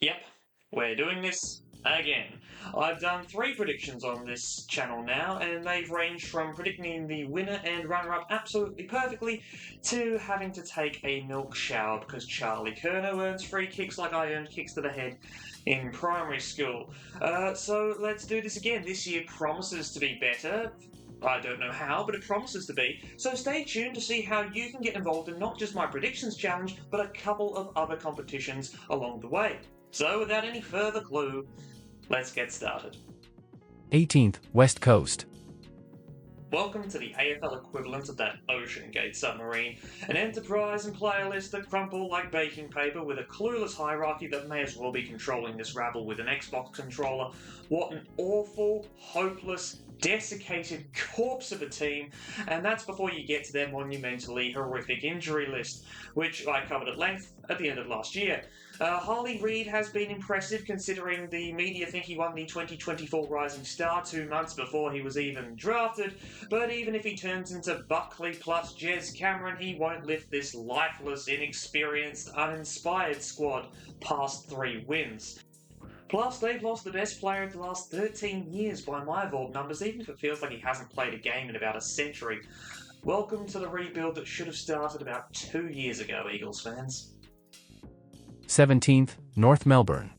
Yep, we're doing this again. I've done 3 predictions on this channel now, and they've ranged from predicting the winner and runner-up absolutely perfectly to having to take a milk shower because Charlie Kerno earns free kicks like I earned kicks to the head in primary school. So let's do this again. This year promises to be better. I don't know how, but it promises to be. So stay tuned to see how you can get involved in not just my predictions challenge, but a couple of other competitions along the way. So without any further clue, let's get started. 18th, West Coast. Welcome to the AFL equivalent of that Ocean Gate submarine, an enterprise and player list that crumple like baking paper with a clueless hierarchy that may as well be controlling this rabble with an Xbox controller. What an awful, hopeless, desiccated corpse of a team, and that's before you get to their monumentally horrific injury list, which I covered at length at the end of last year. Harley Reid has been impressive considering the media think he won the 2024 Rising Star 2 months before he was even drafted, but even if he turns into Buckley plus Jez Cameron, he won't lift this lifeless, inexperienced, uninspired squad past 3 wins. Plus, they've lost the best player of the last 13 years by my vault numbers, even if it feels like he hasn't played a game in about a century. Welcome to the rebuild that should have started about 2 years ago, Eagles fans. 17th, North Melbourne.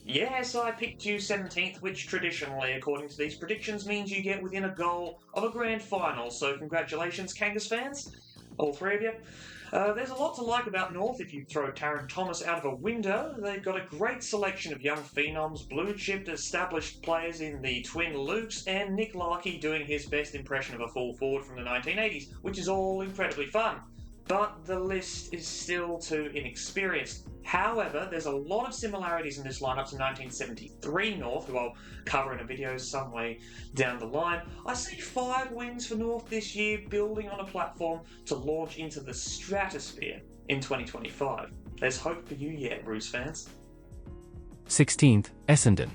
Yes, I picked you 17th, which traditionally, according to these predictions, means you get within a goal of a grand final, so congratulations, Kangas fans, all 3 of you. There's a lot to like about North if you throw Taron Thomas out of a window. They've got a great selection of young phenoms, blue-chipped established players in the twin Lukes, and Nick Larkey doing his best impression of a full forward from the 1980s, which is all incredibly fun. But the list is still too inexperienced. However, there's a lot of similarities in this lineup to 1973 North, who I'll cover in a video some way down the line. I see 5 wins for North this year, building on a platform to launch into the stratosphere in 2025. There's hope for you yet, Bruce fans. 16th, Essendon.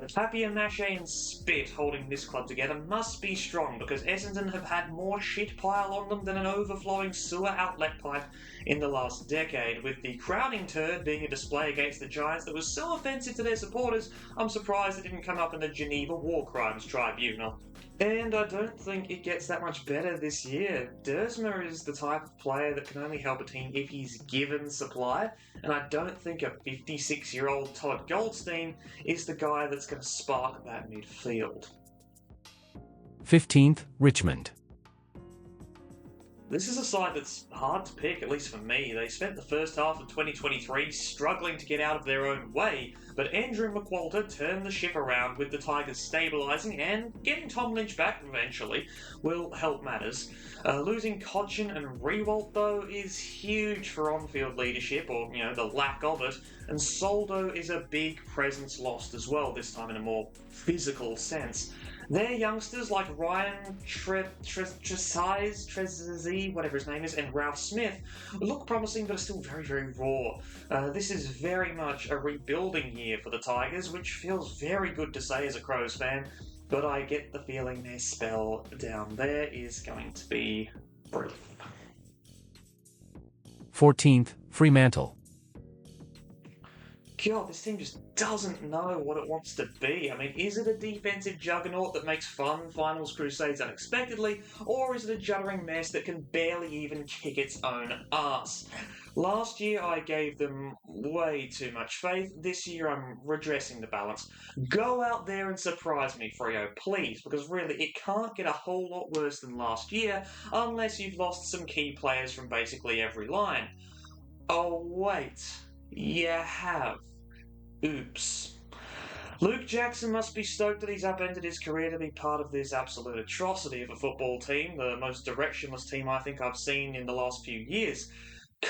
Tapia, Mache and Spit holding this club together must be strong because Essendon have had more shit pile on them than an overflowing sewer outlet pipe in the last decade, with the crowning turd being a display against the Giants that was so offensive to their supporters, I'm surprised it didn't come up in the Geneva War Crimes Tribunal. And I don't think it gets that much better this year. Dersma is the type of player that can only help a team if he's given supply, and I don't think a 56-year-old Todd Goldstein is the guy that's going to spark that midfield. 15th, Richmond. This is a side that's hard to pick, at least for me. They spent the first half of 2023 struggling to get out of their own way, but Andrew McWalter turned the ship around with the Tigers stabilising, and getting Tom Lynch back eventually will help matters. Losing Cochin and Rewalt, though, is huge for on-field leadership, or, the lack of it, and Soldo is a big presence lost as well, this time in a more physical sense. Their youngsters like Ryan Trezzy, whatever his name is, and Ralph Smith look promising but are still very, very raw. This is very much a rebuilding year for the Tigers, which feels very good to say as a Crows fan, but I get the feeling their spell down there is going to be brief. 14th, Fremantle. God, this team just doesn't know what it wants to be. I mean, is it a defensive juggernaut that makes fun finals crusades unexpectedly, or is it a juddering mess that can barely even kick its own arse? Last year I gave them way too much faith. This year I'm redressing the balance. Go out there and surprise me, Freo, please, because really it can't get a whole lot worse than last year unless you've lost some key players from basically every line. Oh wait, you have. Oops. Luke Jackson must be stoked that he's upended his career to be part of this absolute atrocity of a football team, the most directionless team I think I've seen in the last few years.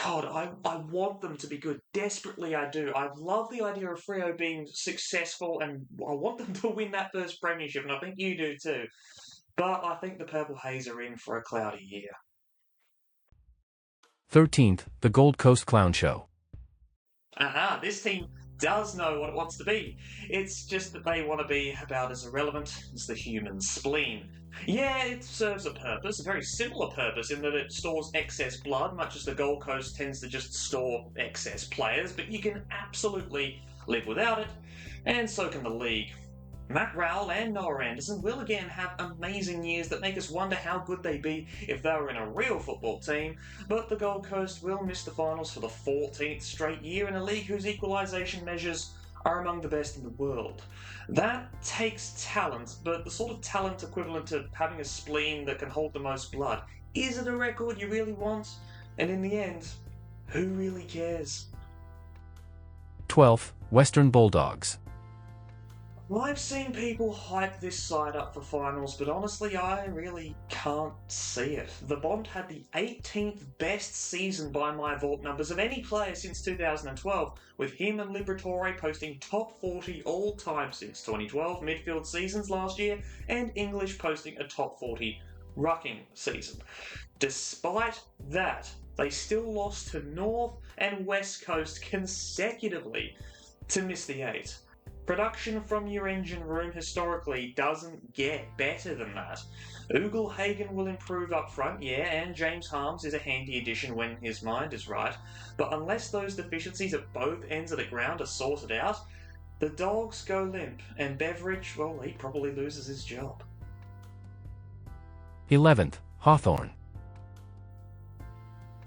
God, I want them to be good. Desperately I do. I love the idea of Freo being successful, and I want them to win that first premiership, and I think you do too. But I think the Purple Haze are in for a cloudy year. 13th, the Gold Coast Clown Show. This team does know what it wants to be. It's just that they want to be about as irrelevant as the human spleen. Yeah, it serves a purpose, a very similar purpose, in that it stores excess blood, much as the Gold Coast tends to just store excess players, but you can absolutely live without it, and so can the league. Matt Rowell and Noah Anderson will again have amazing years that make us wonder how good they'd be if they were in a real football team, but the Gold Coast will miss the finals for the 14th straight year in a league whose equalisation measures are among the best in the world. That takes talent, but the sort of talent equivalent to having a spleen that can hold the most blood. Is it a record you really want? And in the end, who really cares? 12th, Western Bulldogs. I've seen people hype this side up for finals, but honestly, I really can't see it. The Bond had the 18th best season by my vault numbers of any player since 2012, with him and Liberatore posting top 40 all time since 2012 midfield seasons last year, and English posting a top 40 rucking season. Despite that, they still lost to North and West Coast consecutively to miss the 8. Production from your engine room historically doesn't get better than that. Ugelhagen will improve up front, yeah, and James Harms is a handy addition when his mind is right, but unless those deficiencies at both ends of the ground are sorted out, the Dogs go limp, and Beveridge, well, he probably loses his job. 11th, Hawthorn.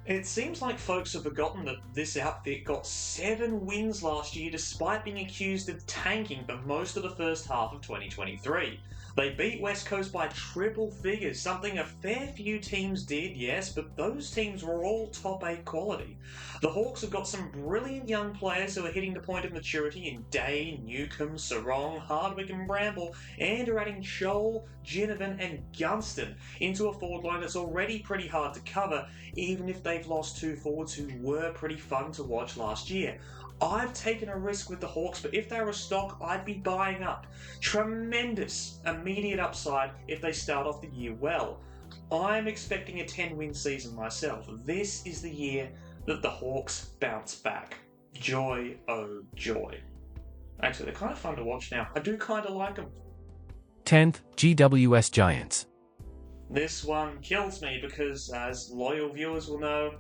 It seems like folks have forgotten that this outfit got 7 wins last year despite being accused of tanking for most of the first half of 2023. They beat West Coast by triple figures, something a fair few teams did, yes, but those teams were all top 8 quality. The Hawks have got some brilliant young players who are hitting the point of maturity in Day, Newcombe, Sarong, Hardwick and Bramble, and are adding Scholl, Ginnivan and Gunston into a forward line that's already pretty hard to cover, even if they've lost 2 forwards who were pretty fun to watch last year. I've taken a risk with the Hawks, but if they were a stock, I'd be buying up. Tremendous immediate upside if they start off the year well. I'm expecting a 10-win season myself. This is the year that the Hawks bounce back. Joy, oh joy. Actually, they're kind of fun to watch now. I do kind of like them. 10th, GWS Giants. This one kills me because, as loyal viewers will know,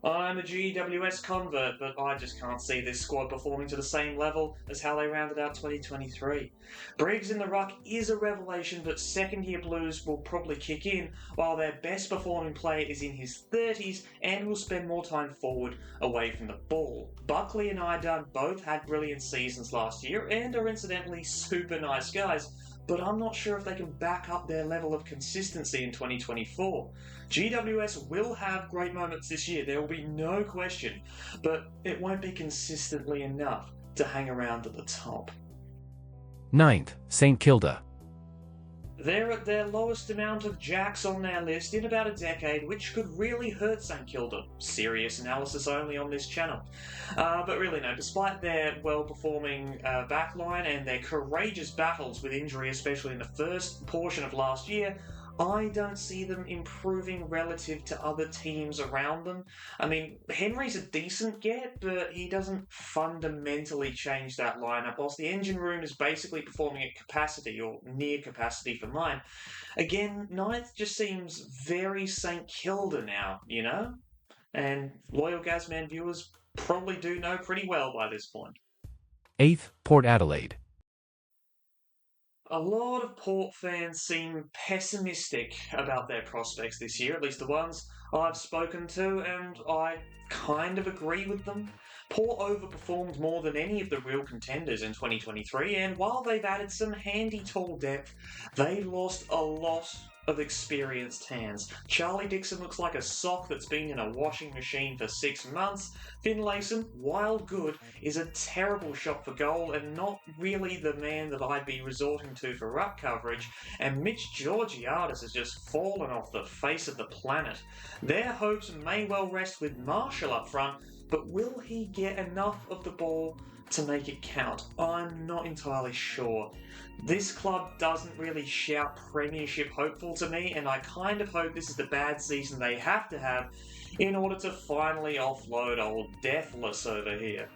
I'm a GWS convert, but I just can't see this squad performing to the same level as how they rounded out 2023. Briggs in the ruck is a revelation, but second-year blues will probably kick in, while their best performing player is in his 30s and will spend more time forward away from the ball. Buckley and Idun both had brilliant seasons last year and are incidentally super nice guys, but I'm not sure if they can back up their level of consistency in 2024. GWS will have great moments this year, there will be no question, but it won't be consistently enough to hang around at the top. 9th, St Kilda. They're at their lowest amount of jacks on their list in about a decade, which could really hurt St Kilda. Serious analysis only on this channel. But really no, despite their well-performing backline and their courageous battles with injury, especially in the first portion of last year, I don't see them improving relative to other teams around them. I mean, Henry's a decent get, but he doesn't fundamentally change that lineup, whilst the engine room is basically performing at capacity, or near capacity for mine. Again, 9th just seems very St Kilda now, you know? And loyal GAZ-man viewers probably do know pretty well by this point. 8th, Port Adelaide. A lot of Port fans seem pessimistic about their prospects this year, at least the ones I've spoken to, and I kind of agree with them. Port overperformed more than any of the real contenders in 2023, and while they've added some handy tall depth, they lost a lot of experienced hands. Charlie Dixon looks like a sock that's been in a washing machine for 6 months. Finlayson, while good, is a terrible shot for goal and not really the man that I'd be resorting to for ruck coverage, and Mitch Georgiadis has just fallen off the face of the planet. Their hopes may well rest with Marshall up front, but will he get enough of the ball to make it count? I'm not entirely sure. This club doesn't really shout premiership hopeful to me, and I kind of hope this is the bad season they have to have in order to finally offload old Deathless over here.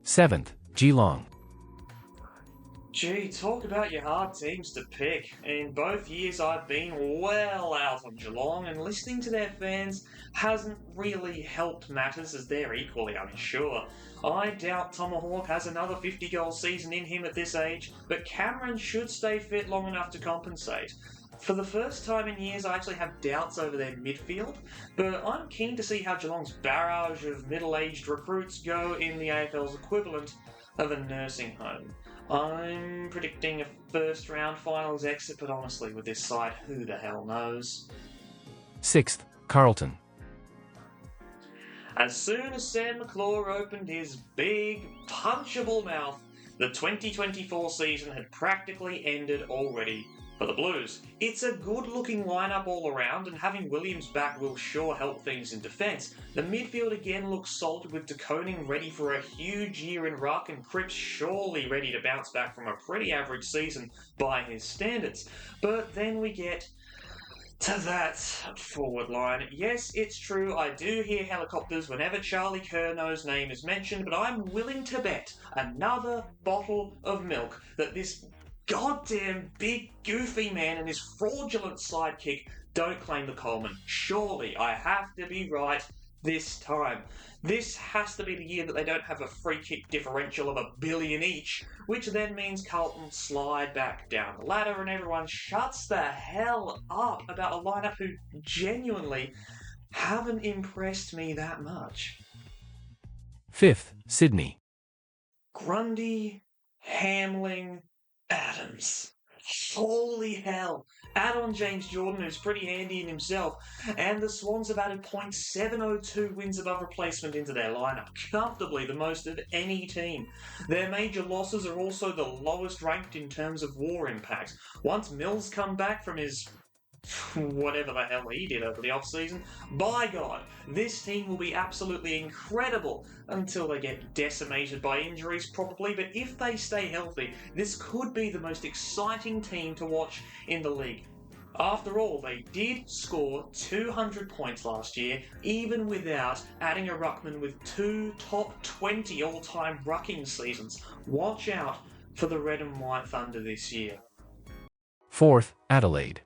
7th, Geelong. Gee, talk about your hard teams to pick. In both years I've been well out on Geelong, and listening to their fans hasn't really helped matters as they're equally unsure. I doubt Tomahawk has another 50-goal season in him at this age, but Cameron should stay fit long enough to compensate. For the first time in years, I actually have doubts over their midfield, but I'm keen to see how Geelong's barrage of middle-aged recruits go in the AFL's equivalent of a nursing home. I'm predicting a first round finals exit, but honestly, with this side, who the hell knows? 6th, Carlton. As soon as Sam McClure opened his big, punchable mouth, the 2024 season had practically ended already for the Blues. It's a good-looking lineup all around, and having Williams back will sure help things in defence. The midfield again looks solid, with De Koning ready for a huge year in ruck, and Cripps surely ready to bounce back from a pretty average season by his standards. But then we get to that forward line. Yes, it's true, I do hear helicopters whenever Charlie Curnow's name is mentioned, but I'm willing to bet another bottle of milk that this goddamn big goofy man and his fraudulent sidekick don't claim the Coleman. Surely I have to be right this time. This has to be the year that they don't have a free kick differential of $1 billion each, which then means Carlton slide back down the ladder and everyone shuts the hell up about a lineup who genuinely haven't impressed me that much. 5th, Sydney. Grundy, Hamling, Adams. Holy hell. Add on James Jordan, who's pretty handy in himself, and the Swans have added .702 wins above replacement into their lineup, comfortably the most of any team. Their major losses are also the lowest ranked in terms of war impact. Once Mills come back from his whatever the hell he did over the off-season, by God, this team will be absolutely incredible until they get decimated by injuries probably, but if they stay healthy, this could be the most exciting team to watch in the league. After all, they did score 200 points last year, even without adding a ruckman with 2 top 20 all-time rucking seasons. Watch out for the Red and White Thunder this year. 4th, Adelaide.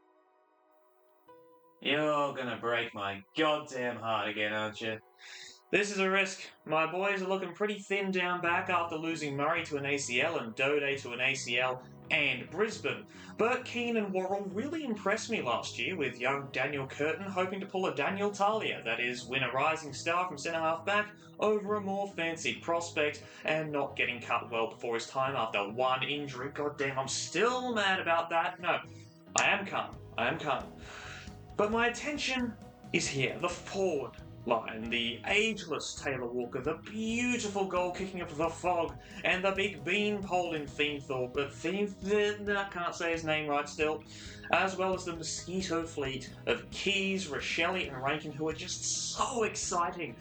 You're gonna break my goddamn heart again, aren't you? This is a risk. My boys are looking pretty thin down back after losing Murray to an ACL and Dode to an ACL and Brisbane. But Keane and Worrell really impressed me last year, with young Daniel Curtin hoping to pull a Daniel Talia, that is, win a rising star from centre-half back over a more fancied prospect and not getting cut well before his time after one injury. Goddamn, I'm still mad about that. No, I am calm. But my attention is here, the forward line, the ageless Taylor Walker, the beautiful goal kicking of the Fog, and the big beanpole in Themethorpe, I can't say his name right still, as well as the mosquito fleet of Keys, Rochelle and Rankin, who are just so exciting.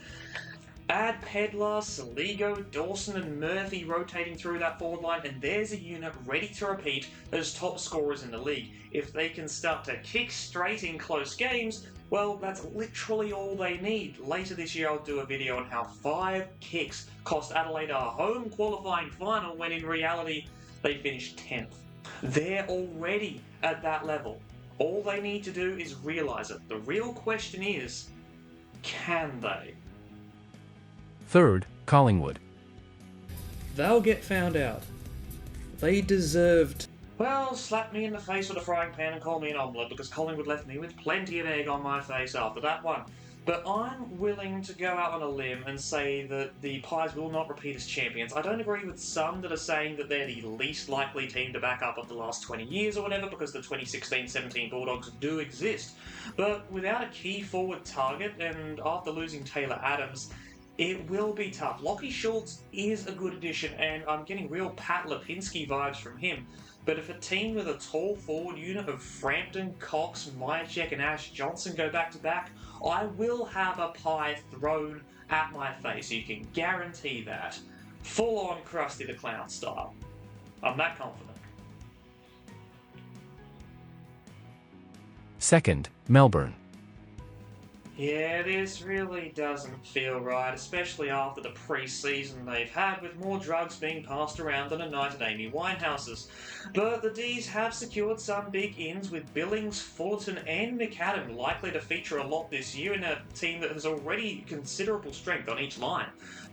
Add Pedlar, Saligo, Dawson and Murphy rotating through that forward line, and there's a unit ready to repeat as top scorers in the league. If they can start to kick straight in close games, well, that's literally all they need. Later this year I'll do a video on how 5 kicks cost Adelaide a home qualifying final when in reality they finished 10th. They're already at that level. All they need to do is realise it. The real question is, can they? 3rd, Collingwood. They'll get found out. They deserved. Well, slap me in the face with a frying pan and call me an omelette, because Collingwood left me with plenty of egg on my face after that one. But I'm willing to go out on a limb and say that the Pies will not repeat as champions. I don't agree with some that are saying that they're the least likely team to back up of the last 20 years or whatever, because the 2016-17 Bulldogs do exist. But without a key forward target, and after losing Taylor Adams, it will be tough. Lockie Schultz is a good addition, and I'm getting real Pat Lipinski vibes from him. But if a team with a tall forward unit of Frampton, Cox, Myercheck and Ash Johnson go back-to-back, I will have a pie thrown at my face. You can guarantee that. Full-on Krusty the Clown style. I'm that confident. 2nd, Melbourne. Yeah, this really doesn't feel right, especially after the pre-season they've had, with more drugs being passed around than a night at Amy Winehouse's. But the D's have secured some big ins, with Billings, Fullerton and McAdam likely to feature a lot this year in a team that has already considerable strength on each line.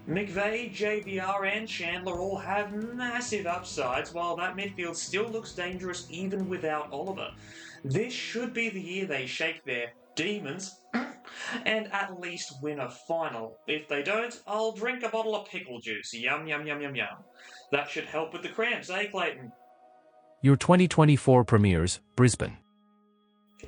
McVeigh, JBR and Chandler all have massive upsides, while that midfield still looks dangerous even without Oliver. This should be the year they shake their demons and at least win a final. If they don't, I'll drink a bottle of pickle juice. Yum, yum, yum, yum, yum. That should help with the cramps, eh, Clayton? Your 2024 premieres, Brisbane.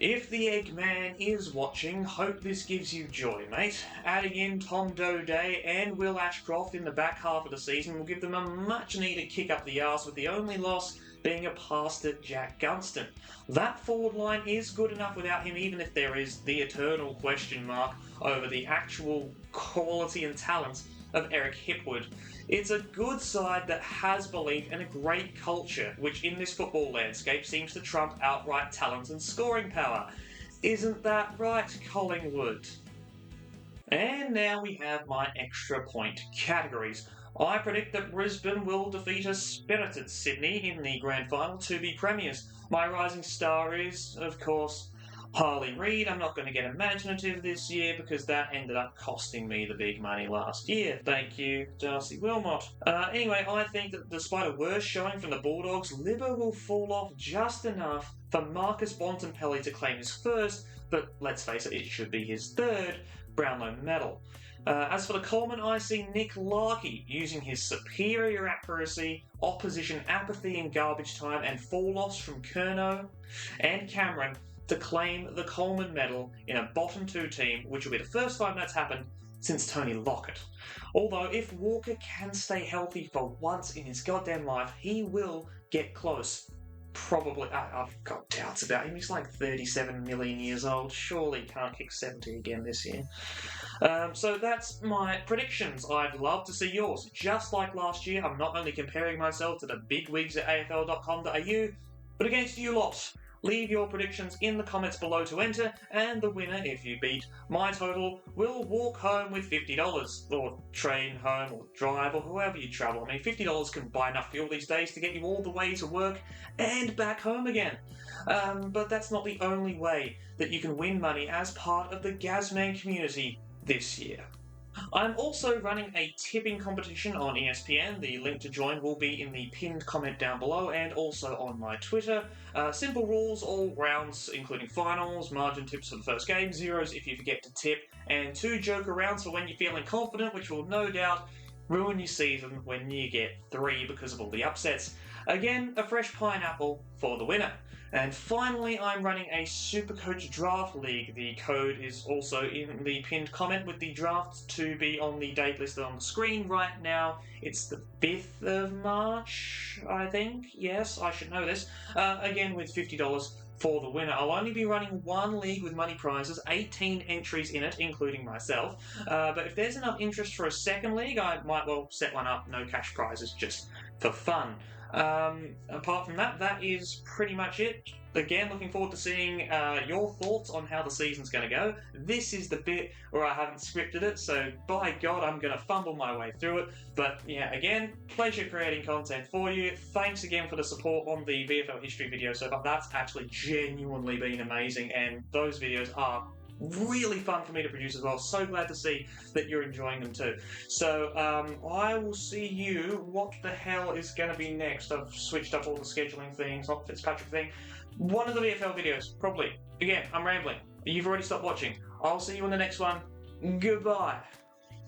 If the Eggman is watching, hope this gives you joy, mate. Adding in Tom Doday and Will Ashcroft in the back half of the season will give them a much-needed kick up the arse, with the only loss being a pass to Jack Gunston. That forward line is good enough without him, even if there is the eternal question mark over the actual quality and talent of Eric Hipwood. It's a good side that has belief and a great culture, which in this football landscape seems to trump outright talent and scoring power. Isn't that right, Collingwood? And now we have my extra point categories. I predict that Brisbane will defeat a spirited Sydney in the grand final to be premiers. My rising star is, of course, Harley Reid. I'm not going to get imaginative this year because that ended up costing me the big money last year. Thank you, Darcy Wilmot. Anyway, I think that despite a worse showing from the Bulldogs, Libba will fall off just enough for Marcus Bontempelli to claim his first, but let's face it should be his third, Brownlow medal. As for the Coleman, I see Nick Larkey using his superior accuracy, opposition apathy in garbage time, and fall-offs from Curnow and Cameron to claim the Coleman medal in a bottom two team, which will be the first time that's happened since Tony Lockett. Although if Walker can stay healthy for once in his goddamn life, he will get close. Probably, I've got doubts about him. He's like 37 million years old. Surely can't kick 70 again this year. So that's my predictions. I'd love to see yours. Just like last year, I'm not only comparing myself to the bigwigs at afl.com.au, but against you lot. Leave your predictions in the comments below to enter, and the winner, if you beat my total, will walk home with $50, or train home, or drive, or however you travel. I mean, $50 can buy enough fuel these days to get you all the way to work and back home again. But that's not the only way that you can win money as part of the GAZ-man community this year. I'm also running a tipping competition on ESPN. The link to join will be in the pinned comment down below and also on my Twitter. Simple rules, all rounds, including finals, margin tips for the first game, zeros if you forget to tip, and 2 joker rounds for when you're feeling confident, which will no doubt ruin your season when you get 3 because of all the upsets. Again, a fresh pineapple for the winner. And finally, I'm running a Supercoach Draft League. The code is also in the pinned comment, with the draft to be on the date listed on the screen right now. It's the 5th of March, I think. Yes, I should know this. Again, with $50 for the winner. I'll only be running one league with money prizes, 18 entries in it, including myself. But if there's enough interest for a second league, I might well set one up. No cash prizes, just for fun. Apart from that, that is pretty much it. Again, looking forward to seeing your thoughts on how the season's going to go. This is the bit where I haven't scripted it, so by God, I'm going to fumble my way through it. But yeah, again, pleasure creating content for you. Thanks again for the support on the VFL history video so far. That's actually genuinely been amazing, and those videos are really fun for me to produce as well. So glad to see that you're enjoying them too. So I will see you. What the hell is going to be next? I've switched up all the scheduling things, not Fitzpatrick thing. One of the VFL videos, probably. Again, I'm rambling. You've already stopped watching. I'll see you in the next one. Goodbye.